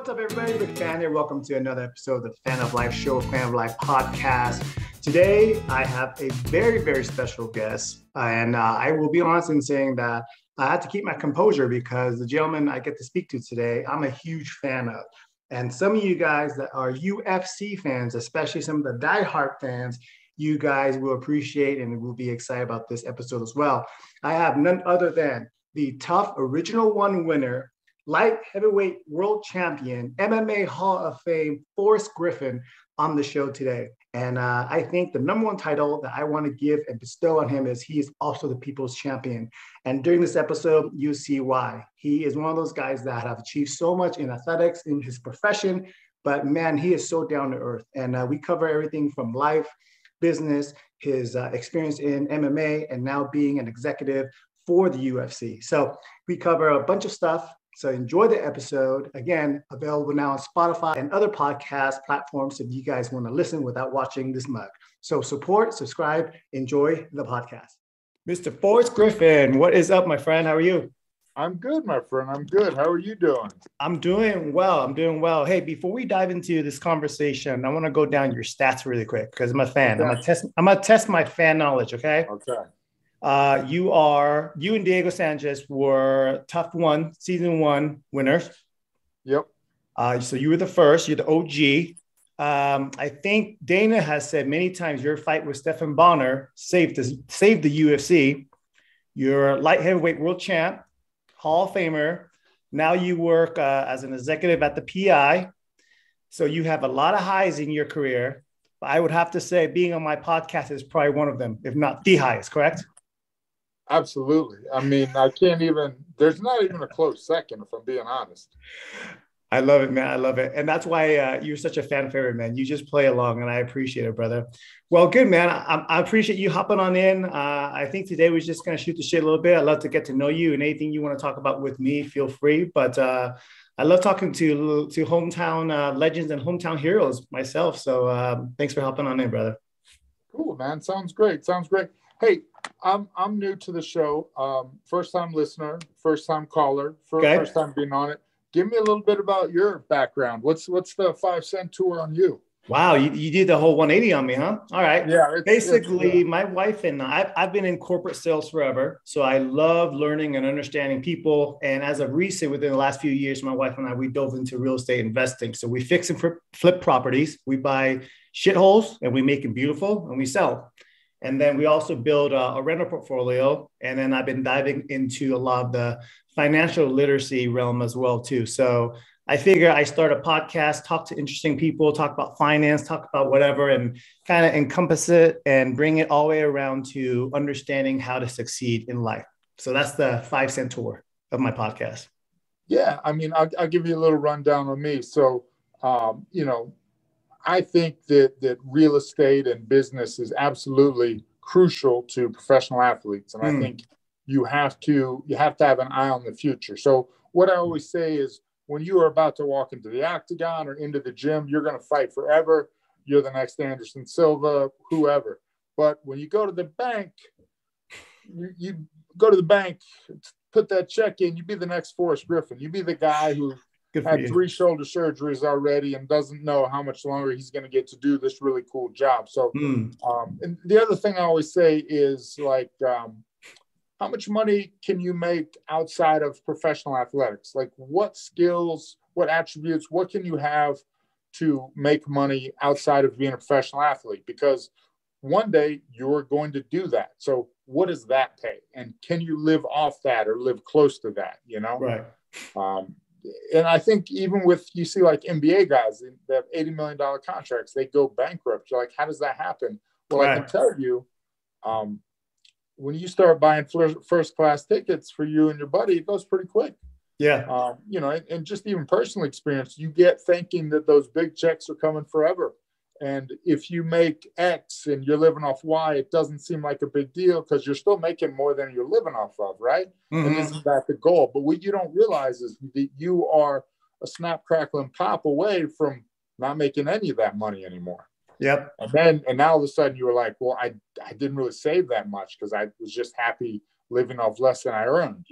What's up, everybody? Big Fan here. Welcome to another episode of the Phan of Life Show, Phan of Life podcast. Today, I have a very, very special guest, and I will be honest in saying that I had to keep my composure because the gentleman I get to speak to today, I'm a huge fan of. And some of you guys that are UFC fans, especially some of the diehard fans, you guys will appreciate and will be excited about this episode as well. I have none other than the Tough Original One winner, light heavyweight world champion, MMA Hall of Fame, Forrest Griffin on the show today. And I think the number one title that I want to give and bestow on him is he is also the people's champion. And during this episode, you see why. He is one of those guys that have achieved so much in athletics, in his profession, but man, he is so down to earth. And we cover everything from life, business, his experience in MMA, and now being an executive for the UFC. So we cover a bunch of stuff. So enjoy the episode. Again, available now on Spotify and other podcast platforms if you guys want to listen without watching this mug. So support, subscribe, enjoy the podcast. Mr. Forrest Griffin, what is up, my friend? How are you? I'm good, my friend. I'm good. How are you doing? I'm doing well. Hey, before we dive into this conversation, I want to go down your stats really quick because I'm a fan. Okay. I'm gonna test my fan knowledge, okay? Okay. You and Diego Sanchez were Tough One, season one winners. Yep. So you were the first, you're the OG. I think Dana has said many times your fight with Stephan Bonnar saved the UFC. You're light heavyweight world champ, Hall of Famer. Now you work as an executive at the PI. So you have a lot of highs in your career. But I would have to say being on my podcast is probably one of them, if not the highest, correct? Absolutely. I mean, there's not even a close second, if I'm being honest. I love it, man. I love it. And that's why you're such a fan favorite, man. You just play along and I appreciate it, brother. Well, good, man. I appreciate you hopping on in. I think today we're just going to shoot the shit a little bit. I'd love to get to know you and anything you want to talk about with me, feel free. But I love talking to hometown legends and hometown heroes myself. So thanks for hopping on in, brother. Cool, man. Sounds great. Hey, I'm new to the show. First time listener, first time caller, first time being on it. Give me a little bit about your background. What's the 5 cent tour on you? Wow, you did the whole 180 on me, huh? All right. Yeah. Basically, my wife and I've been in corporate sales forever. So I love learning and understanding people. And as of recent, within the last few years, my wife and I, we dove into real estate investing. So we fix and flip properties. We buy shitholes and we make them beautiful and we sell. And then we also build a rental portfolio. And then I've been diving into a lot of the financial literacy realm as well, too. So I figure I start a podcast, talk to interesting people, talk about finance, talk about whatever, and kind of encompass it and bring it all the way around to understanding how to succeed in life. So that's the 5 cent tour of my podcast. Yeah. I mean, I'll give you a little rundown on me. So, I think that real estate and business is absolutely crucial to professional athletes. And I think you have to have an eye on the future. So what I always say is when you are about to walk into the octagon or into the gym, you're going to fight forever. You're the next Anderson Silva, whoever. But when you go to the bank, you go to the bank, put that check in, you be the next Forrest Griffin. You be the guy who had 3 shoulder surgeries already and doesn't know how much longer he's going to get to do this really cool job. So, and the other thing I always say is like, how much money can you make outside of professional athletics? Like what skills, what attributes, what can you have to make money outside of being a professional athlete? Because one day you're going to do that. So what does that pay? And can you live off that or live close to that, Right. And I think even with, you see like NBA guys that have $80 million contracts, they go bankrupt. You're like, how does that happen? Well, right. I can tell you, when you start buying first class tickets for you and your buddy, it goes pretty quick. Yeah. And just even personal experience, you get thinking that those big checks are coming forever. And if you make X and you're living off Y, it doesn't seem like a big deal because you're still making more than you're living off of, right? Mm-hmm. And isn't that the goal? But what you don't realize is that you are a snap, crackle, and pop away from not making any of that money anymore. Yep. And now all of a sudden you were like, well, I didn't really save that much because I was just happy living off less than I earned,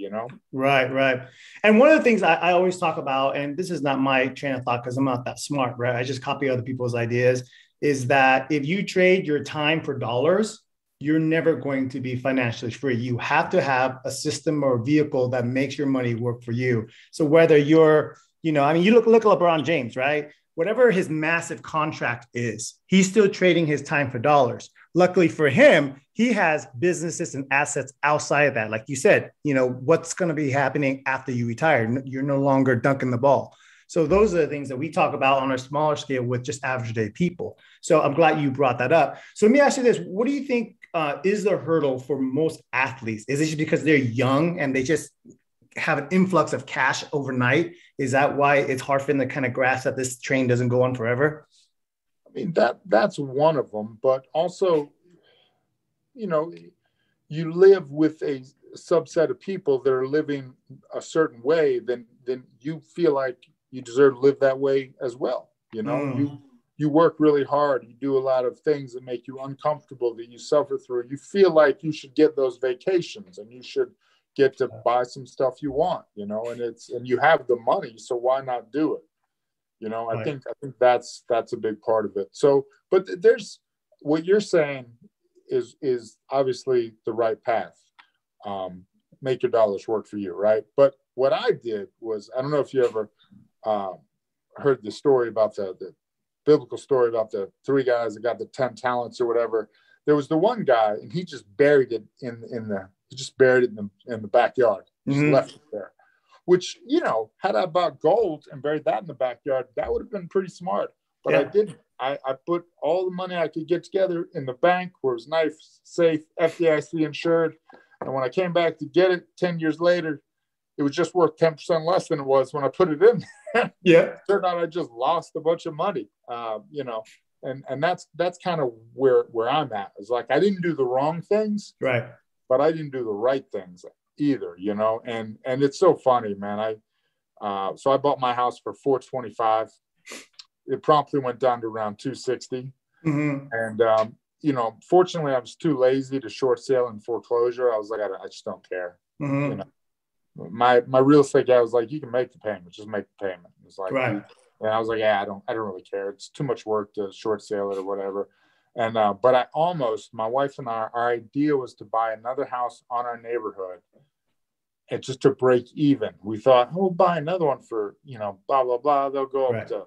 Right, right. And one of the things I always talk about, and this is not my train of thought because I'm not that smart, right? I just copy other people's ideas, is that if you trade your time for dollars, you're never going to be financially free. You have to have a system or a vehicle that makes your money work for you. So whether you're, I mean, you look at LeBron James, right? Whatever his massive contract is, he's still trading his time for dollars. Luckily for him, he has businesses and assets outside of that. Like you said, what's going to be happening after you retire? You're no longer dunking the ball. So those are the things that we talk about on a smaller scale with just average day people. So I'm glad you brought that up. So let me ask you this. What do you think is the hurdle for most athletes? Is it just because they're young and they just have an influx of cash overnight? Is that why it's hard for them to kind of grasp that this train doesn't go on forever? I mean, that's one of them, but also, you live with a subset of people that are living a certain way, then you feel like you deserve to live that way as well. You work really hard. You do a lot of things that make you uncomfortable, that you suffer through. You feel like you should get those vacations and you should get to buy some stuff you want, and you have the money, so why not do it? Right. I think that's a big part of it. So, but there's what you're saying is obviously the right path. Make your dollars work for you, right? But what I did was, I don't know if you ever heard the story about the biblical story about the 3 guys that got the 10 talents or whatever. There was the one guy, and he just buried it in the backyard, just left it there. Which, had I bought gold and buried that in the backyard, that would have been pretty smart. But I didn't. I put all the money I could get together in the bank where it was nice, safe, FDIC insured. And when I came back to get it 10 years later, it was just worth 10% less than it was when I put it in there. Yeah. Turned out I just lost a bunch of money, and that's kind of where I'm at. It's like I didn't do the wrong things, right, but I didn't do the right things either, and it's so funny, man. So I bought my house for $425. It promptly went down to around $260. And fortunately I was too lazy to short sale and foreclosure. I was like, I just don't care. My real estate guy was like, you can make the payment, just make the payment. It's like, right. And I was like, yeah, I don't really care. It's too much work to short sale it or whatever. And but my wife and I, our idea was to buy another house on our neighborhood, and just to break even. We thought, we'll buy another one for blah blah blah. They'll go up to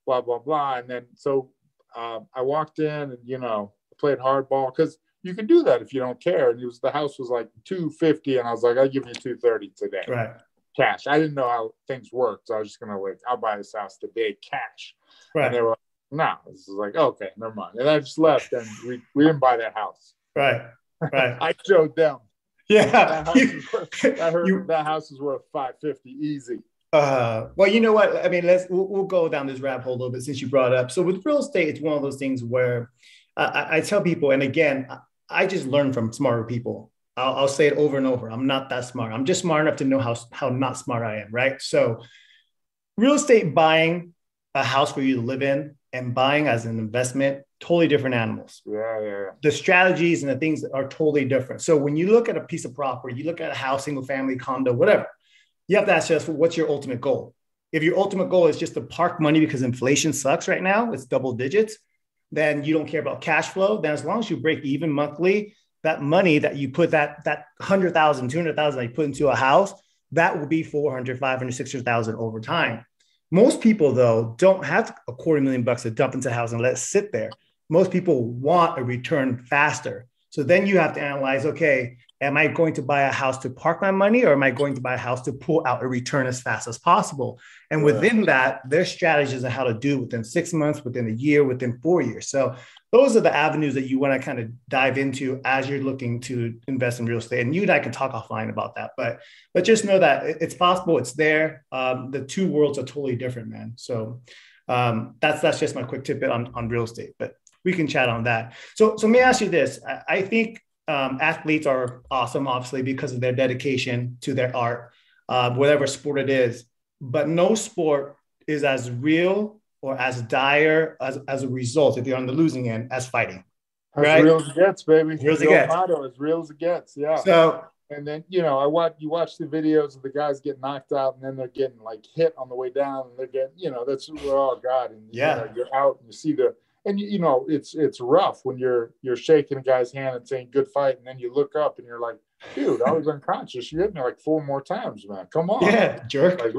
blah blah blah. And then so I walked in and played hardball, because you can do that if you don't care. And the house was like $250, and I was like, I'll give you $230 today, right, cash. I didn't know how things worked, so I was just gonna I'll buy this house today, cash. Right. And they were like, no. This is like, okay, never mind. And I just left, and we didn't buy that house. Right. I showed them. Yeah, that house is worth $550 easy. Well, you know what? I mean, we'll go down this rabbit hole a little bit since you brought it up. So with real estate, it's one of those things where I tell people, and again, I just learn from smarter people. I'll say it over and over. I'm not that smart. I'm just smart enough to know how not smart I am, right? So real estate, buying a house for you to live in and buying as an investment, totally different animals. Yeah. The strategies and the things are totally different. So when you look at a piece of property, you look at a house, single family, condo, whatever, you have to ask yourself, what's your ultimate goal? If your ultimate goal is just to park money because inflation sucks right now, it's double digits, then you don't care about cash flow. Then as long as you break even monthly, that money that you put, that 100,000, 200,000 that you put into a house, that will be 400, 500, 600,000 over time. Most people, though, don't have $250,000 to dump into a house and let it sit there. Most people want a return faster. So then you have to analyze, okay, am I going to buy a house to park my money, or am I going to buy a house to pull out a return as fast as possible? And within that, there's strategies on how to do within 6 months, within a year, within 4 years. So those are the avenues that you want to kind of dive into as you're looking to invest in real estate. And you and I can talk offline about that, but just know that it's possible. It's there. The two worlds are totally different, man. So that's just my quick tidbit on real estate, but we can chat on that. So let me ask you this. I think athletes are awesome, obviously, because of their dedication to their art, whatever sport it is, but no sport is as real or as dire as a result, if you're on the losing end, as fighting. As real as it gets, baby. Real as it gets. Motto, as real as it gets, yeah. So And then, you watch the videos of the guys get knocked out and then they're getting like hit on the way down and they're getting, that's, oh God. And, you're out and you see and it's rough when you're shaking a guy's hand and saying good fight. And then you look up and you're like, dude, I was unconscious. You hit me like 4 more times, man. Come on. Yeah, jerk. Like,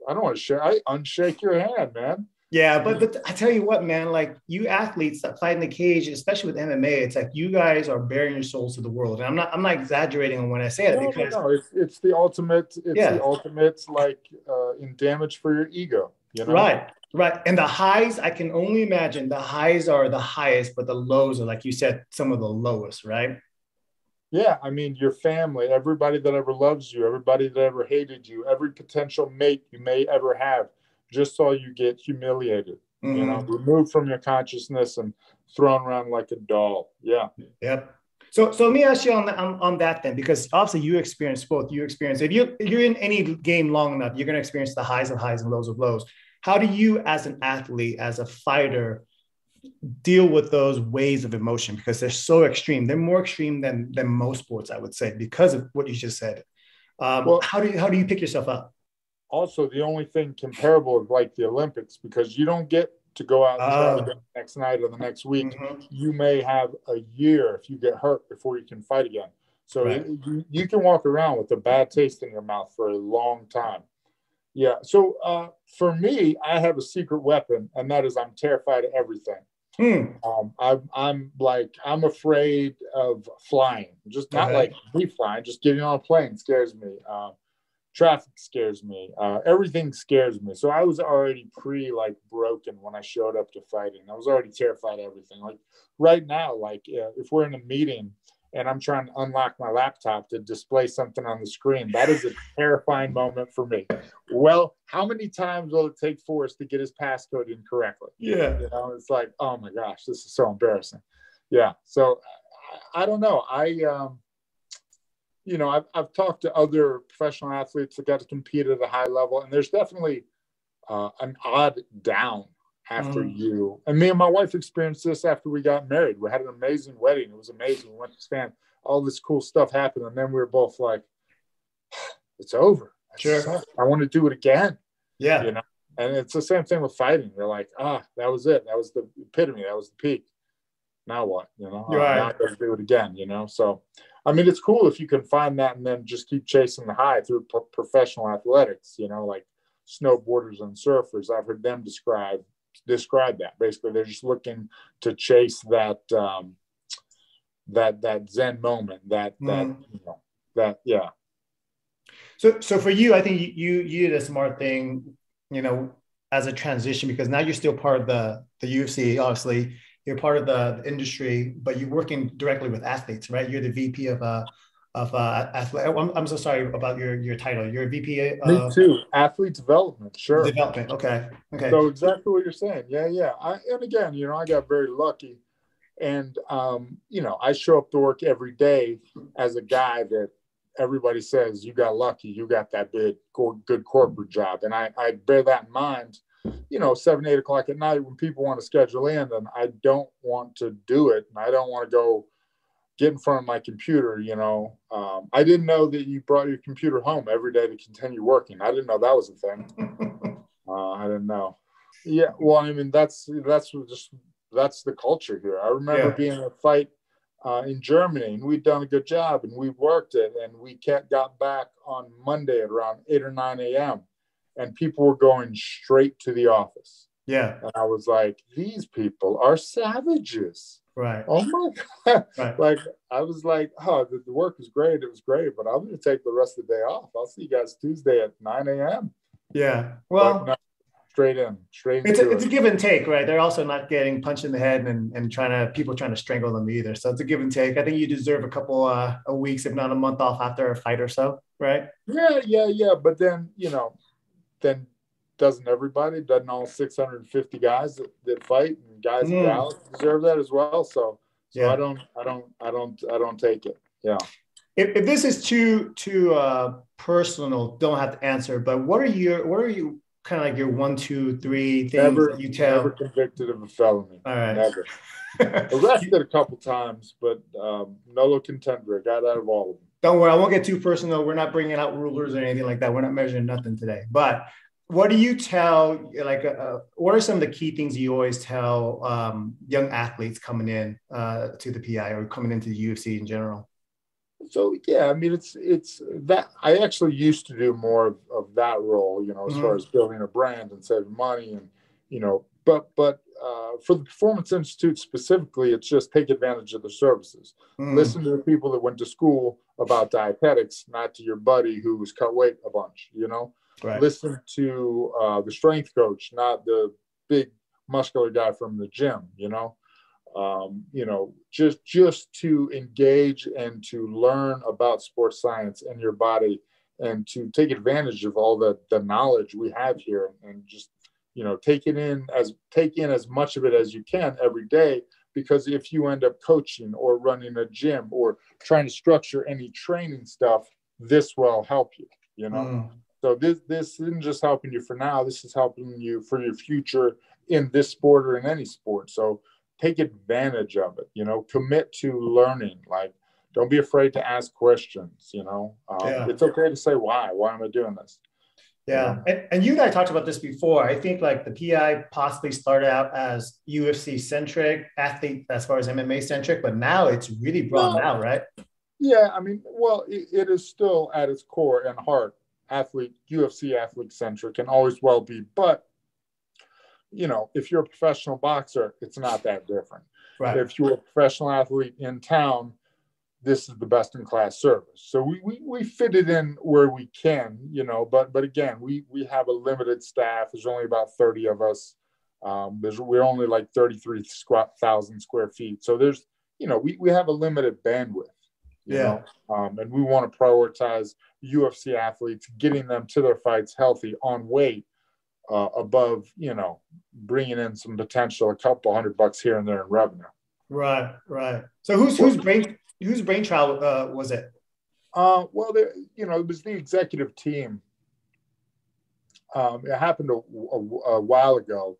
I don't want to unshake your hand, man. Yeah, but I tell you what, man, like you athletes that fight in the cage, especially with MMA, it's like you guys are bearing your souls to the world. And I'm not exaggerating when I say it because it's the ultimate, like in damage for your ego, Right. And the highs, I can only imagine the highs are the highest, but the lows are, like you said, some of the lowest, right? Yeah, I mean, your family, everybody that ever loves you, everybody that ever hated you, every potential mate you may ever have, just saw you get humiliated, removed from your consciousness and thrown around like a doll. Yeah. Yep. So let me ask you on that then, because obviously you experience both. You experience, if you're in any game long enough, you're going to experience the highs of highs and lows of lows. How do you, as an athlete, as a fighter, deal with those waves of emotion? Because they're so extreme. They're more extreme than most sports, I would say, because of what you just said. How do you pick yourself up? Also, the only thing comparable is like the Olympics, because you don't get to go out and try again the next night or the next week. Mm-hmm. You may have a year if you get hurt before you can fight again. So you can walk around with a bad taste in your mouth for a long time. Yeah. So for me, I have a secret weapon, and that is I'm terrified of everything. I'm afraid of flying, just not like me flying, just getting on a plane scares me. Traffic scares me. Everything scares me. So I was already broken when I showed up to fighting. I was already terrified of everything. Like right now, if we're in a meeting and I'm trying to unlock my laptop to display something on the screen, that is a terrifying moment for me. Well, how many times will it take Forrest to get his passcode in correctly? Yeah. It's like, oh my gosh, this is so embarrassing. Yeah. So I don't know. I've talked to other professional athletes that got to compete at a high level, and there's definitely an odd down after you. And me and my wife experienced this after we got married. We had an amazing wedding. It was amazing. We went to stand. All this cool stuff happened, and then we were both like, it's over. Sure. I want to do it again. Yeah. And it's the same thing with fighting. You're like, that was it. That was the epitome. That was the peak. Now what? Now I got to do it again, So, I mean, it's cool if you can find that and then just keep chasing the high through professional athletics, like snowboarders and surfers. I've heard them describe that. Basically, they're just looking to chase that that Zen moment, yeah. So for you, I think you did a smart thing, as a transition, because now you're still part of the UFC, obviously. You're part of the industry, but you're working directly with athletes, right? You're the VP of athlete. I'm so sorry about your title. You're a VP of Me too. Athlete development. Sure. Development. Okay. So exactly what you're saying. Yeah. And again, I got very lucky, and I show up to work every day as a guy that everybody says, you got lucky, you got that big, good corporate job. And I bear that in mind, 7, 8 o'clock at night when people want to schedule in, and I don't want to do it. And I don't want to go get in front of my computer. I didn't know that you brought your computer home every day to continue working. I didn't know that was a thing. I didn't know. Yeah. Well, I mean, that's the culture here. I remember being in a fight in Germany, and we'd done a good job, and we worked it, and we got back on Monday at around 8 or 9 a.m. and people were going straight to the office. Yeah. And I was like, these people are savages. Right. Oh my God. Right. I was like, the work was great. It was great, but I'm going to take the rest of the day off. I'll see you guys Tuesday at 9 a.m. Yeah. Well, no, straight in. It's a give and take, right? They're also not getting punched in the head and people trying to strangle them either. So it's a give and take. I think you deserve a couple of weeks, if not a month off after a fight or so, right? Yeah. But then, then doesn't all 650 guys that fight and guys and gals deserve that as well? So yeah. I don't take it. Yeah. If this is too personal, don't have to answer. But what are you kind of like your 1, 2, 3 things Never, that you tell? never convicted of a felony. All right. Never. Arrested a couple times, but nolo contendere. Got out of all of them. Don't worry, I won't get too personal. We're not bringing out rulers or anything like that. We're not measuring nothing today. But what do you tell, like, what are some of the key things you always tell young athletes coming in to the PI or coming into the UFC in general? So, yeah, I mean, it's that I actually used to do more of that role, you know, as far as building a brand and saving money and, you know, but for the Performance Institute specifically, it's just take advantage of the services. Listen to the people that went to school about dietetics, not to your buddy who's cut weight a bunch, you know. Right. Listen to the strength coach, not the big muscular guy from the gym, you know. You know, just to engage and to learn about sports science and your body and to take advantage of all the knowledge we have here and just, you know, take in as much of it as you can every day, because if you end up coaching or running a gym or trying to structure any training stuff, this will help you, you know. So this isn't just helping you for now, this is helping you for your future in this sport or in any sport. So take advantage of it, you know, commit to learning, like, don't be afraid to ask questions, you know. It's okay to say, why am I doing this? Yeah. And you and I talked about this before. I think like the PI possibly started out as UFC centric, athlete as far as MMA centric, but now it's really broadened out, right? Yeah. I mean, well, it is still at its core and heart UFC athlete centric and always will be. But, you know, if you're a professional boxer, it's not that different. Right. If you're a professional athlete in town, this is the best in class service. So we fit it in where we can, you know, but again, we have a limited staff. There's only about 30 of us. We're only like 33,000 square feet. So there's, you know, we have a limited bandwidth, you know, and we want to prioritize UFC athletes, getting them to their fights healthy on weight above, you know, bringing in some potential, a couple $100 here and there in revenue. Right. So whose brainchild was it? Well, you know, it was the executive team. It happened a while ago.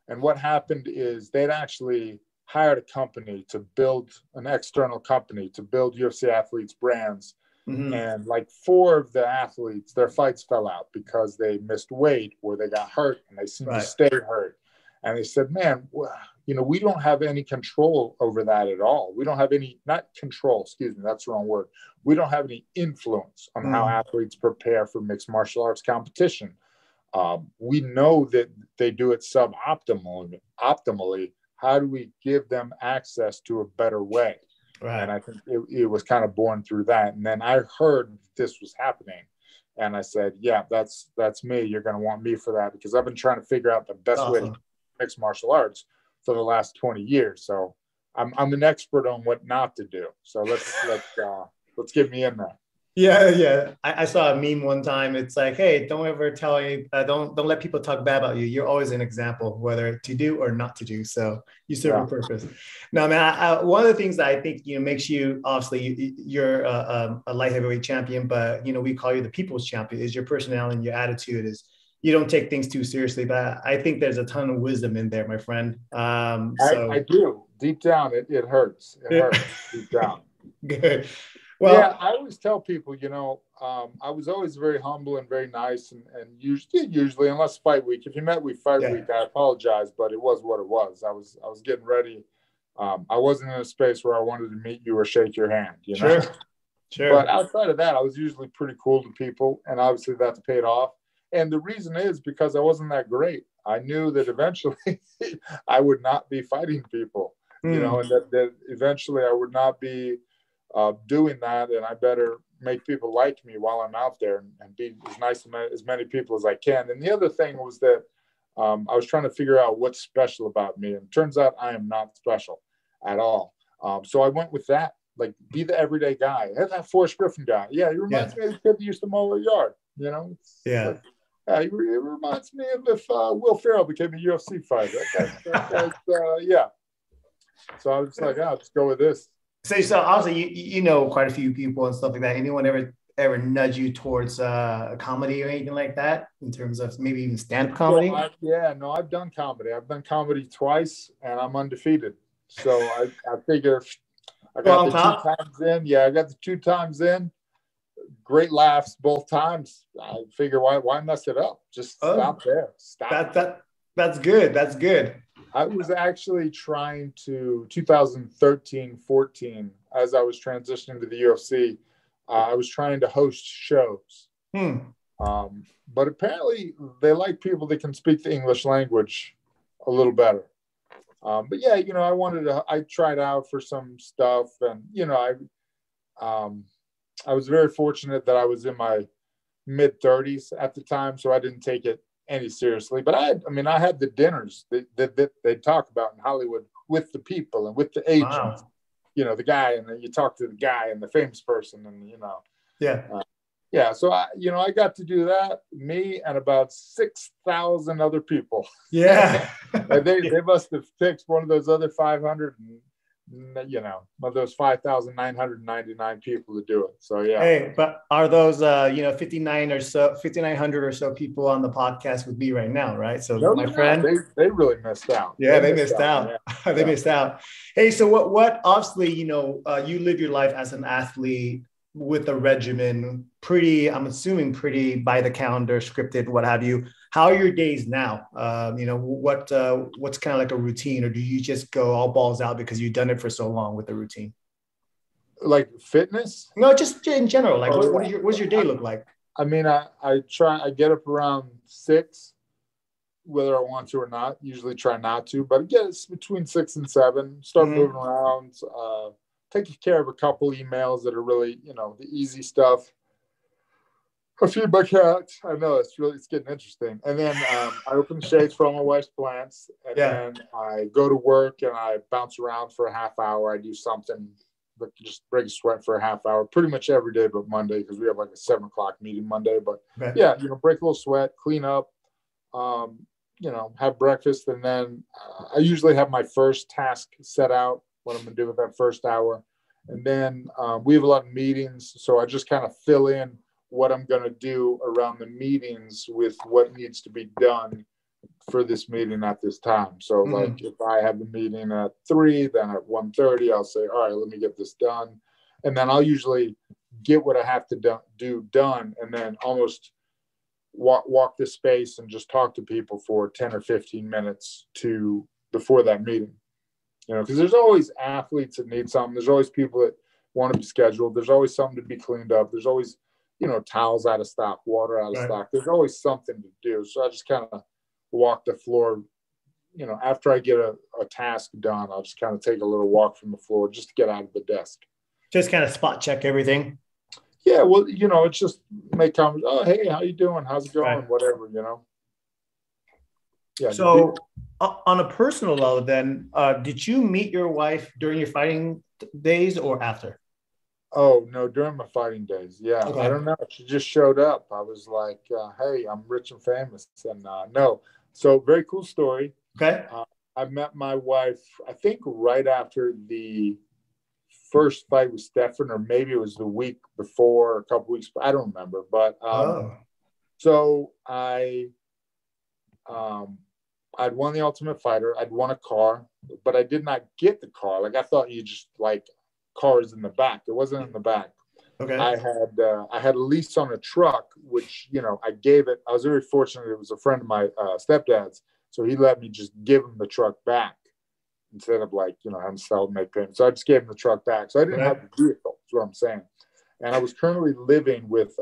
And what happened is they'd actually hired a company to build an external company to build UFC athletes' brands. And like 4 of the athletes, their fights fell out because they missed weight or they got hurt and they seemed to stay hurt. And they said, man, you know, we don't have any control over that at all. We don't have any, not control, excuse me, that's the wrong word. We don't have any influence on how athletes prepare for mixed martial arts competition. We know that they do it suboptimally. How do we give them access to a better way? Right. And I think it was kind of born through that. And then I heard this was happening. And I said, yeah, that's me. You're going to want me for that because I've been trying to figure out the best way to mixed martial arts for the last 20 years. So I'm an expert on what not to do. So let's get me in there. Yeah. I saw a meme one time. It's like, hey, don't ever tell any, don't let people talk bad about you. You're always an example, whether to do or not to do. So you serve a purpose. No, man, one of the things that I think, you know, makes you, obviously you're a light heavyweight champion, but, you know, we call you the people's champion, is your personality and your attitude is you don't take things too seriously, but I think there's a ton of wisdom in there, my friend. I do. Deep down, it hurts. It hurts deep down. Good. Well, yeah, I always tell people, you know, I was always very humble and very nice, and usually, unless fight week. If you met me fight week, I apologize, but it was what it was. I was getting ready. I wasn't in a space where I wanted to meet you or shake your hand. You know? Sure. But outside of that, I was usually pretty cool to people, and obviously that's paid off. And the reason is because I wasn't that great. I knew that eventually I would not be fighting people, you know, and that eventually I would not be doing that, and I better make people like me while I'm out there and be as nice to as many people as I can. And the other thing was that I was trying to figure out what's special about me, and it turns out I am not special at all. So I went with that, like, be the everyday guy. That Forrest Griffin guy. Yeah, he reminds me of the kid that used to mow a yard, you know? It reminds me of if Will Ferrell became a UFC fighter. Yeah. So I was like, let's go with this. So obviously, you know quite a few people and stuff like that. Anyone ever ever nudge you towards a comedy or anything like that in terms of maybe even stand-up comedy? No, I've done comedy. I've done comedy twice, and I'm undefeated. So I figure I got the 2 times in. Yeah, I got the 2 times in. Great laughs both times. I figure why mess it up? Just stop there. Stop. That's good. That's good. I was actually trying to 2013, 14, as I was transitioning to the UFC, I was trying to host shows. But apparently they like people that can speak the English language a little better. But yeah, I tried out for some stuff, and, I was very fortunate that I was in my mid 30s at the time, so I didn't take it any seriously. But I had the dinners that they talk about in Hollywood with the people and with the agents, the guy, and then you talk to the guy and the famous person, and so I got to do that, me and about 6,000 other people. Yeah. And they must have picked one of those other 500 and, of those 5,999 people to do it. So yeah. Hey, but are those 5,900 or so people on the podcast with me right now, right? So my friend, they really missed out. Yeah, they missed out. Yeah. They missed out. Hey, so what obviously, you live your life as an athlete with a regimen, I'm assuming pretty by the calendar, scripted, what have you. How are your days now? What's kind of like a routine, or do you just go all balls out because you've done it for so long with the routine? Like fitness? No, just in general. Like, what's your day look like? I get up around 6, whether I want to or not. Usually try not to, but it's between 6 and 7. Start moving around, taking care of a couple emails that are really, the easy stuff. I feed my cat. I know it's getting interesting. And then I open the shades for all my wife's plants. And then I go to work and I bounce around for a half hour. I do something, like just break a sweat for a half hour, pretty much every day but Monday, because we have like a 7 o'clock meeting Monday. But break a little sweat, clean up, have breakfast. And then I usually have my first task set out, what I'm going to do with that first hour. And then we have a lot of meetings. So I just kind of fill in what I'm going to do around the meetings with what needs to be done for this meeting at this time. So like if I have the meeting at 3, then at 1:30, I'll say, all right, let me get this done. And then I'll usually get what I have to do done, and then almost walk the space and just talk to people for 10 or 15 minutes before that meeting. Because there's always athletes that need something. There's always people that want to be scheduled. There's always something to be cleaned up. There's always towels out of stock, water out of stock. There's always something to do. So I just kind of walk the floor. After I get a task done, I'll just kind of take a little walk from the floor just to get out of the desk. Just kind of spot check everything. Yeah, well, it's just make comments. Oh, hey, how you doing? How's it going? Whatever, Yeah. So on a personal level, then, did you meet your wife during your fighting days or after? Oh, no, during my fighting days. Yeah. Okay. I don't know. She just showed up. I was like, hey, I'm rich and famous. And no. So very cool story. Okay. I met my wife, I think right after the first fight with Stephan, or maybe it was the week before, a couple weeks. I don't remember. But so I'd won the Ultimate Fighter. I'd won a car, but I did not get the car. Like I thought you just cars in the back. It wasn't in the back. Okay. I had a lease on a truck, which I gave it. I was very fortunate. It was a friend of my stepdad's, so he let me just give him the truck back instead of having to sell and make payments. So I just gave him the truck back. So I didn't have the vehicle. That's what I'm saying. And I was currently living with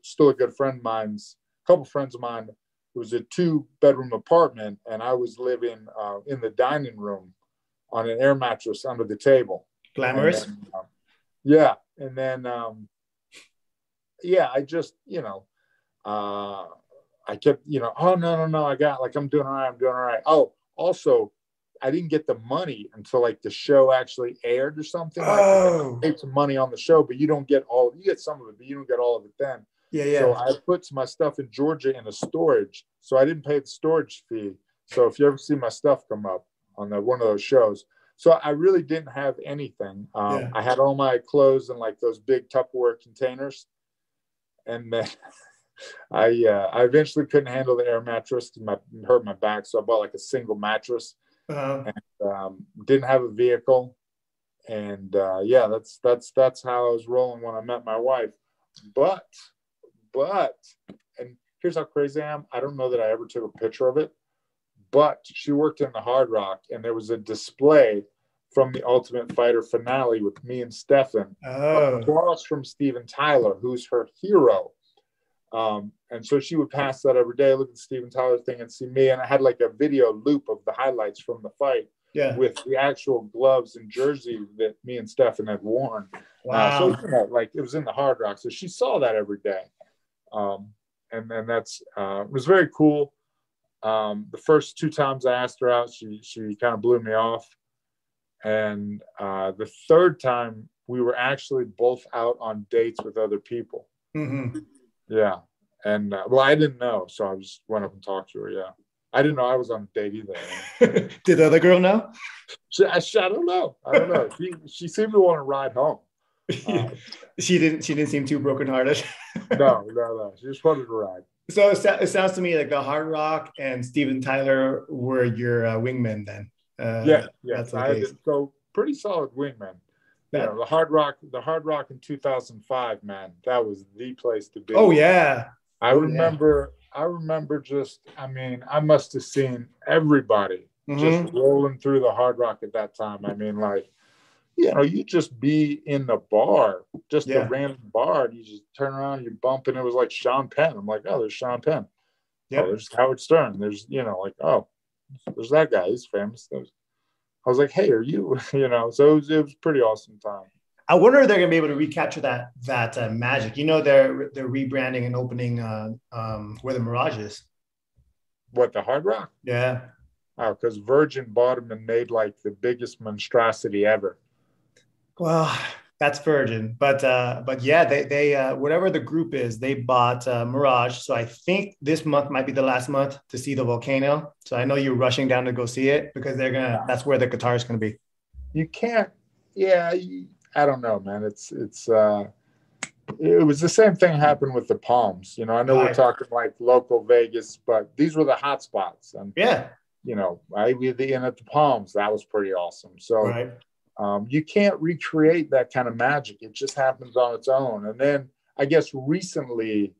still a good friend of mine's, a couple friends of mine. It was a 2-bedroom apartment, and I was living in the dining room on an air mattress under the table. Glamorous. And then, and then I just I kept oh no I got I'm doing all right. Oh, also I didn't get the money until the show actually aired or something. I paid some money on the show, but you get some of it, but you don't get all of it then. Yeah. So I put my stuff in Georgia in a storage, so I didn't pay the storage fee. So if you ever see my stuff come up on one of those shows. So I really didn't have anything. I had all my clothes in those big Tupperware containers. And then I eventually couldn't handle the air mattress because hurt my back. So I bought like a single mattress and didn't have a vehicle. And yeah, that's how I was rolling when I met my wife. But, and here's how crazy I am. I don't know that I ever took a picture of it, but she worked in the Hard Rock, and there was a display from the Ultimate Fighter finale with me and Stephan across from Steven Tyler, who's her hero. And so she would pass that every day, look at the Steven Tyler thing and see me. And I had like a video loop of the highlights from the fight with the actual gloves and jersey that me and Stephan had worn. Wow. So like it was in the Hard Rock. So she saw that every day. And then that's, it was very cool. The first 2 times I asked her out, she kind of blew me off. And the third time we were actually both out on dates with other people. Mm-hmm. Yeah. And well, I didn't know. So I just went up and talked to her. Yeah. I didn't know I was on a date either. Did the other girl know? I don't know. I don't know. She seemed to want to ride home. She didn't seem too brokenhearted. No. She just wanted to ride. So it sounds to me like the Hard Rock and Steven Tyler were your wingmen then. Yeah. That's the case. So pretty solid wingmen. Yeah, the Hard Rock in 2005, man, that was the place to be. Oh yeah. I remember just, I mean, I must have seen everybody just rolling through the Hard Rock at that time. I mean, like, you just be in the bar, just a random bar, and you just turn around, you bump, and it was like Sean Penn. I'm like, oh, there's Sean Penn. Yep. Oh, there's Howard Stern. There's, like, oh, there's that guy. He's famous. I was like, hey, are you, so it was pretty awesome time. I wonder if they're going to be able to recapture that magic. They're rebranding and opening where the Mirage is. What, the Hard Rock? Yeah. Oh, because Virgin bought them and made like the biggest monstrosity ever. Well, that's Virgin, but yeah, they whatever the group is, they bought Mirage. So I think this month might be the last month to see the Volcano. So I know you're rushing down to go see it because that's where the guitar is going to be. You can't. Yeah, I don't know, man. It was the same thing happened with the Palms. I know we're talking like local Vegas, but these were the hot spots. And yeah, I we the inn at the Palms. That was pretty awesome. So. You can't recreate that kind of magic. It just happens on its own. And then I guess recently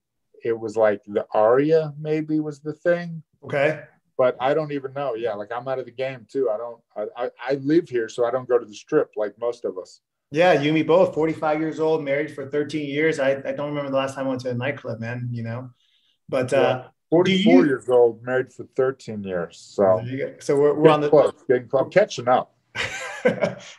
it was like the Aria maybe was the thing. Okay. But I don't even know. Yeah. Like I'm out of the game too. I live here, so I don't go to the Strip like most of us. Yeah. You and me both, 45 years old, married for 13 years. I don't remember the last time I went to a nightclub, man, but 44 years old, married for 13 years. So we're on getting close, catching up.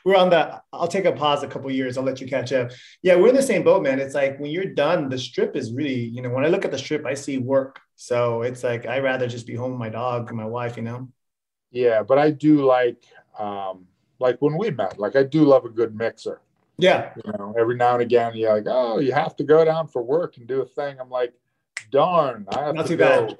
We're on I'll take a pause a couple of years. I'll let you catch up. Yeah, we're in the same boat, man. It's like when you're done, the Strip is really, when I look at the Strip, I see work. So it's like, I'd rather just be home with my dog and my wife, Yeah, but I do like when we met, like I do love a good mixer. Yeah. Every now and again, you're like, oh, you have to go down for work and do a thing. I'm like, darn, I have to go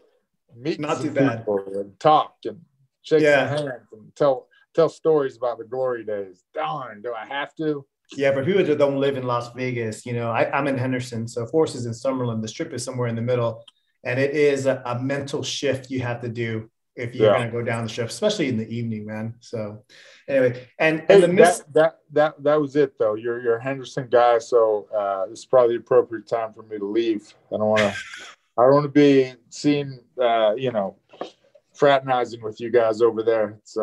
meet some people and talk and shake some hands and tell stories about the glory days. Darn, do I have to? Yeah, for people that don't live in Las Vegas, I'm in Henderson. So Forrest is in Summerlin. The Strip is somewhere in the middle. And it is a mental shift you have to do if you're going to go down the Strip, especially in the evening, man. So anyway, that was it though. You're a Henderson guy. So it's probably the appropriate time for me to leave. I don't want to be seen, fraternizing with you guys over there. It's,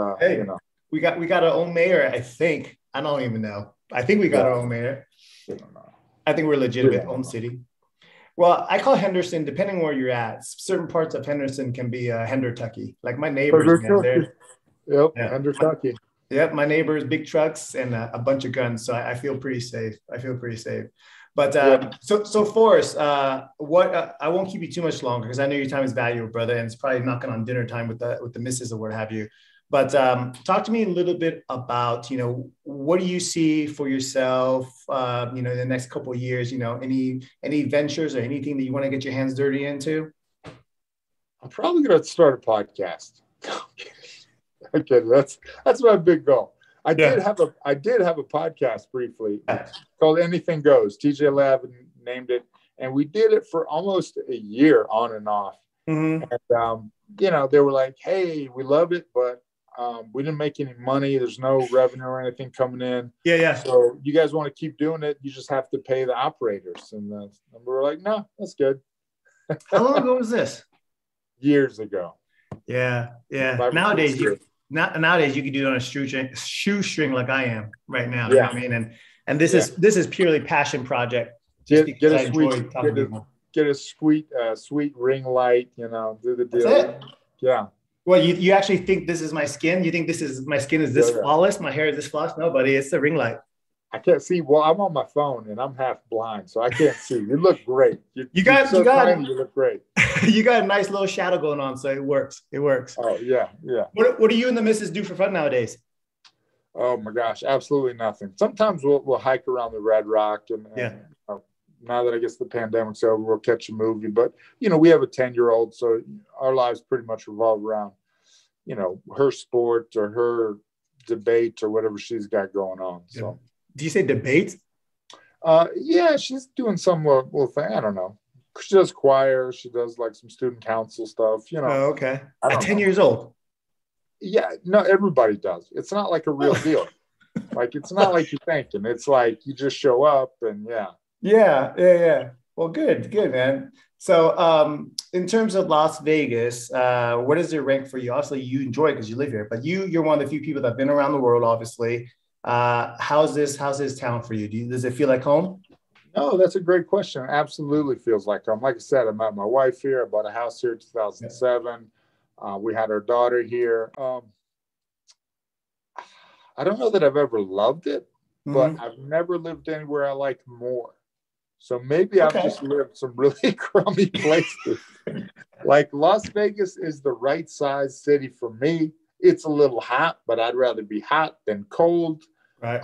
We got our own mayor, I think. I don't even know. I think we got our own mayor. I think we're legitimate own city. Well, I call Henderson, depending where you're at, certain parts of Henderson can be Hendertucky. Like my neighbors, man. Hendertucky. Yep, my neighbors, big trucks and a bunch of guns. So I feel pretty safe. But so Forrest, I won't keep you too much longer because I know your time is valuable, brother, and it's probably knocking on dinner time with the missus or what have you. But talk to me a little bit about, what do you see for yourself, in the next couple of years, any ventures or anything that you want to get your hands dirty into? I'm probably going to start a podcast. Okay, that's my big goal. I did have a podcast briefly called Anything Goes. TJ Lavin named it. And we did it for almost a year on and off. Mm-hmm. And, they were like, hey, we love it, but we didn't make any money. There's no revenue or anything coming in. Yeah. So you guys want to keep doing it? You just have to pay the operators. And we were like, no, that's good. How long ago was this? Years ago. Yeah. Nowadays you can do it on a shoestring like I am right now. You know what I mean? And this is purely passion project. Just get a sweet ring light, do the deal. That's it. Yeah. Well, you actually think this is my skin? You think my skin is this flawless? My hair is this flawless? No, buddy, it's the ring light. I can't see. Well, I'm on my phone and I'm half blind, so I can't see. You look great. You look great. You got a nice little shadow going on, so it works. It works. Oh yeah. What do you and the missus do for fun nowadays? Oh my gosh, absolutely nothing. Sometimes we'll hike around the Red Rock, and now that I guess the pandemic's over, we'll catch a movie. But we have a 10-year-old, so our lives pretty much revolve around her sport or her debate or whatever she's got going on. So. Do you say debate? Yeah, she's doing some little thing. I don't know. She does choir. She does like some student council stuff. Oh, okay. At 10 years old. Yeah, no, everybody does. It's not like a real deal. Like it's not like you're thinking. It's like you just show up and Yeah. Well, good, man. So, in terms of Las Vegas, what does it rank for you? Obviously, you enjoy it because you live here, but you're one of the few people that have been around the world, obviously. How's this town for you? Does it feel like home? No, that's a great question. It absolutely feels like home. Like I said, I met my wife here. I bought a house here in 2007. We had our daughter here. I don't know that I've ever loved it, but I've never lived anywhere I like more. So maybe I've just lived some really crummy places. Like Las Vegas is the right size city for me. It's a little hot, but I'd rather be hot than cold. Right.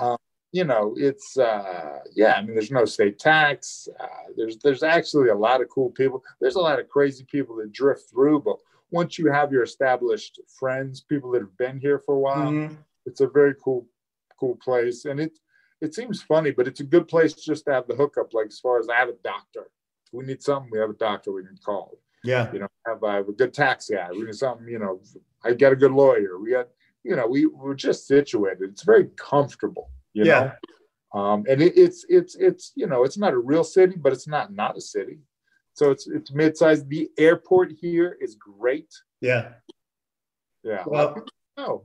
It's there's no state tax. There's actually a lot of cool people. There's a lot of crazy people that drift through, but once you have your established friends, people that have been here for a while, it's a very cool place. And it seems funny, but it's a good place just to have the hookup. Like as far as I have a doctor, if we need something, we have a doctor we can call. Yeah. I have a good tax guy. We need something, I got a good lawyer. We got, we're just situated. It's very comfortable, you know? And it's it's not a real city, but it's not a city. So it's mid-sized. The airport here is great. Yeah. Yeah. Well,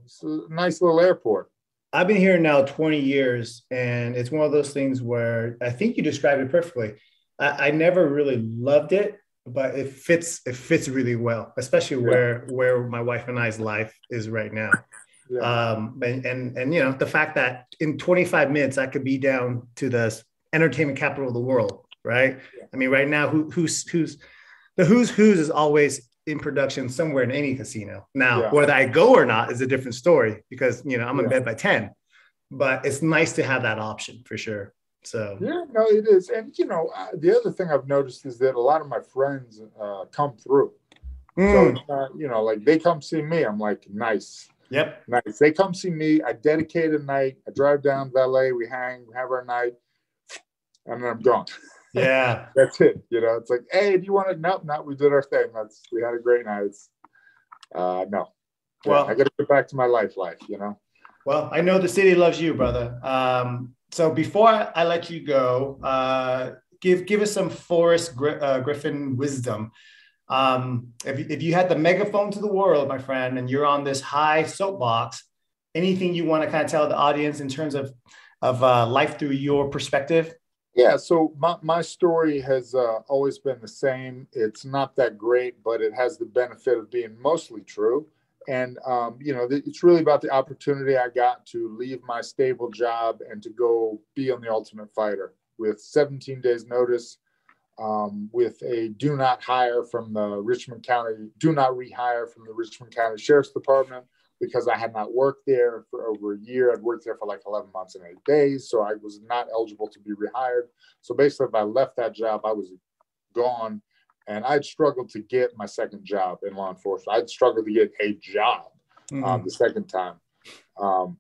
it's a nice little airport. I've been here now 20 years, and it's one of those things where I think you described it perfectly. I never really loved it, but it fits really well, especially where my wife and I's life is right now. Yeah. And the fact that in 25 minutes I could be down to the entertainment capital of the world, right? Yeah. I mean, right now, who's is always in production somewhere in any casino. Now, whether I go or not is a different story because I'm in bed by 10. But it's nice to have that option for sure. So no, it is. And the other thing I've noticed is that a lot of my friends come through. So like they come see me. I'm like, nice. Yep. Nice. They come see me. I dedicate a night. I drive down valet. We hang. We have our night, and then I'm gone. Yeah. That's it. It's like, hey, do you want to? No, we did our thing. We had a great night. No. Well, I got to get back to my life. Well, I know the city loves you, brother. So before I let you go, give us some Forrest Griffin wisdom. If you had the megaphone to the world, my friend, and you're on this high soapbox, anything you want to kind of tell the audience in terms of life through your perspective? Yeah, so my story has always been the same. It's not that great, but it has the benefit of being mostly true. And, it's really about the opportunity I got to leave my stable job and to go be on The Ultimate Fighter with 17 days notice, with a do not rehire from the Richmond County Sheriff's Department because I had not worked there for over a year. I'd worked there for like 11 months and 8 days. So I was not eligible to be rehired. So basically, if I left that job, I was gone. And I'd struggled to get my second job in law enforcement. I'd struggled to get a job the second time. But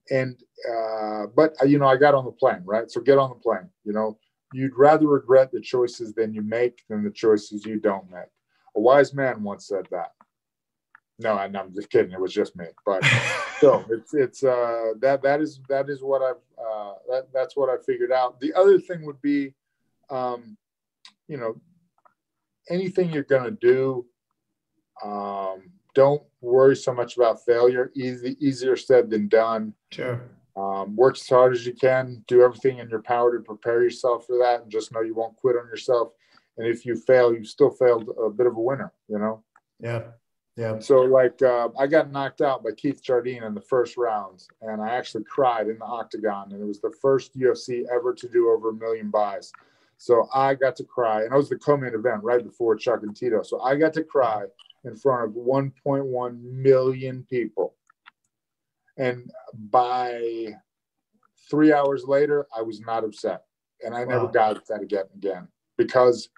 I got on the plane, right? So get on the plane, you'd rather regret the choices than you make than the choices you don't make. A wise man once said that. No, I'm just kidding. It was just me. But so it's that is what that's what I figured out. The other thing would be, you know, anything you're going to do, don't worry so much about failure. Easier said than done. Sure. Work as hard as you can. Do everything in your power to prepare yourself for that, and just know you won't quit on yourself. And if you fail, you still failed a bit of a winner. You know. Yeah. Yeah. So like I got knocked out by Keith Jardine in the first rounds, and I actually cried in the octagon. And it was the first UFC ever to do over 1 million buys. So I got to cry, and I was the co-main event right before Chuck and Tito. So I got to cry in front of 1.1 million people. And by 3 hours later, I was not upset. And I never got upset again because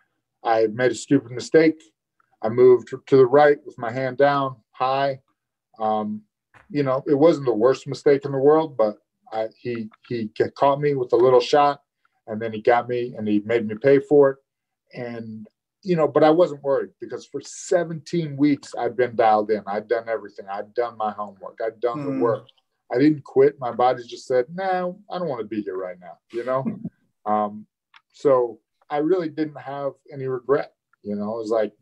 I made a stupid mistake. I moved to the right with my hand down, high. You know, it wasn't the worst mistake in the world, but he caught me with a little shot, and then he got me and he made me pay for it. And, you know, but I wasn't worried because for 17 weeks I'd been dialed in. I'd done everything. I'd done my homework. I'd done the work. I didn't quit. My body just said, no, I don't want to be here right now, you know? So I really didn't have any regret. You know, it was like,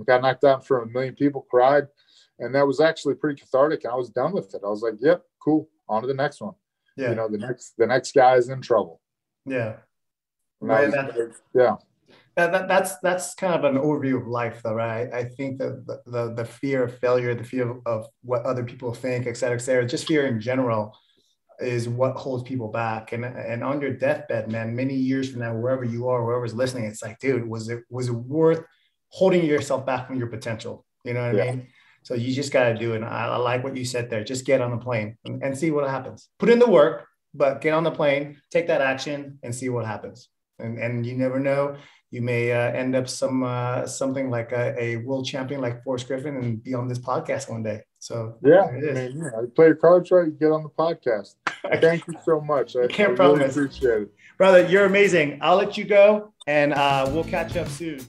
got knocked out in front of 1 million people, cried. And that was actually pretty cathartic. And I was done with it. I was like, yep, cool. On to the next one. Yeah. You know, the next guy is in trouble. Yeah. Right. That's kind of an overview of life, though, right? I think that the fear of failure, the fear of what other people think, et cetera, just fear in general is what holds people back. And on your deathbed, man, many years from now, wherever you are, whoever's listening, it's like, dude, was it worth holding yourself back from your potential? You know what I mean? So you just got to do it. And I like what you said there. Just get on the plane and see what happens. Put in the work, but get on the plane, take that action and see what happens. And you never know. You may end up something like a world champion like Forrest Griffin and be on this podcast one day. So you play your cards right, you get on the podcast. Thank you so much. I can't really promise. appreciate it. Brother, you're amazing. I'll let you go and we'll catch up soon.